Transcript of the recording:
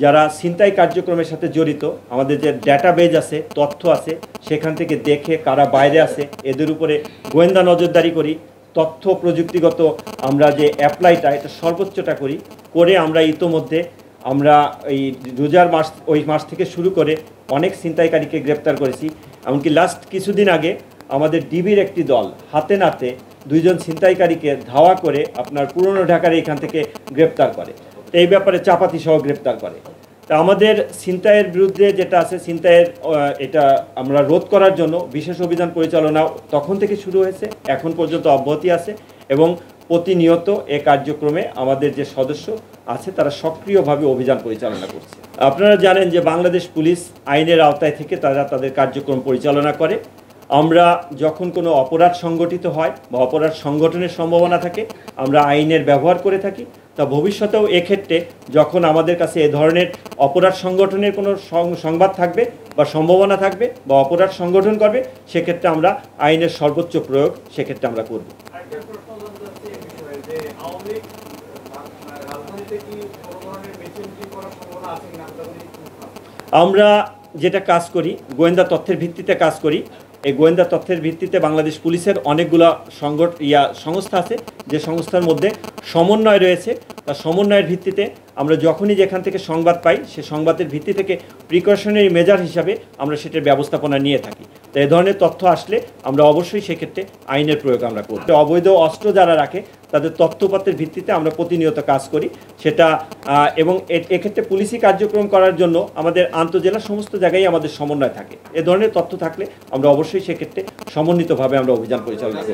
যারা ছিনতাই কার্যক্রমের সাথে জড়িত আমাদের যে ডাটাবেজ আছে, তথ্য আছে, সেখান থেকে দেখে কারা বাইরে আছে এদের উপরে গোয়েন্দা নজরদারি করি। তথ্য প্রযুক্তিগত আমরা যে অ্যাপ্লাইটা এটা সর্বোচ্চটা করে আমরা ইতোমধ্যে আমরা এই রোজার মাস ওই মাস থেকে শুরু করে অনেক ছিনতাইকারীকে গ্রেপ্তার করেছি। এমনকি লাস্ট কিছুদিন আগে আমাদের ডিবির একটি দল হাতে নাতে 2 জন ছিনতাইকারীকে ধাওয়া করে আপনার পুরনো ঢাকার এখান থেকে গ্রেপ্তার করে, এই ব্যাপারে চাপাতি সহ গ্রেপ্তার করে। তা আমাদের ছিনতাইয়ের বিরুদ্ধে যেটা আছে, ছিনতাইয়ের এটা আমরা রোধ করার জন্য বিশেষ অভিযান পরিচালনা তখন থেকে শুরু হয়েছে, এখন পর্যন্ত অব্যাহতি আছে এবং প্রতিনিয়ত এ কার্যক্রমে আমাদের যে সদস্য আছে তারা সক্রিয়ভাবে অভিযান পরিচালনা করছে। আপনারা জানেন যে বাংলাদেশ পুলিশ আইনের আওতায় থেকে তারা তাদের কার্যক্রম পরিচালনা করে। আমরা যখন কোনো অপরাধ সংগঠিত হয় বা অপরাধ সংগঠনের সম্ভাবনা থাকে আমরা আইনের ব্যবহার করে থাকি। তা ভবিষ্যতেও এক্ষেত্রে যখন আমাদের কাছে এ ধরনের অপরাধ সংগঠনের কোনো সংবাদ থাকবে বা সম্ভাবনা থাকবে বা অপরাধ সংগঠন করবে, সেক্ষেত্রে আমরা আইনের সর্বোচ্চ প্রয়োগ সেক্ষেত্রে আমরা করব। আমরা যেটা কাজ করি গোয়েন্দা তথ্যের ভিত্তিতে কাজ করি। এই গোয়েন্দা তথ্যের ভিত্তিতে বাংলাদেশ পুলিশের অনেকগুলো সংস্থা আছে, যে সংস্থার মধ্যে সমন্বয় রয়েছে। তার সমন্বয়ের ভিত্তিতে আমরা যখনই যেখান থেকে সংবাদ পাই সে সংবাদের ভিত্তি থেকে প্রিকশনারি মেজার হিসাবে আমরা সেটার ব্যবস্থাপনা নিয়ে থাকি। তো এই ধরনের তথ্য আসলে আমরা অবশ্যই সেক্ষেত্রে আইনের প্রয়োগ আমরা করি। অবৈধ অস্ত্র যারা রাখে তাদের তথ্যপত্রের ভিত্তিতে আমরা প্রতিনিয়ত কাজ করি সেটা, এবং এক্ষেত্রে পুলিশি কার্যক্রম করার জন্য আমাদের আন্তঃজেলা সমস্ত জায়গায় আমাদের সমন্বয় থাকে। এ ধরনের তথ্য থাকলে আমরা অবশ্যই সেক্ষেত্রে সমন্বিতভাবে আমরা অভিযান পরিচালনা করি।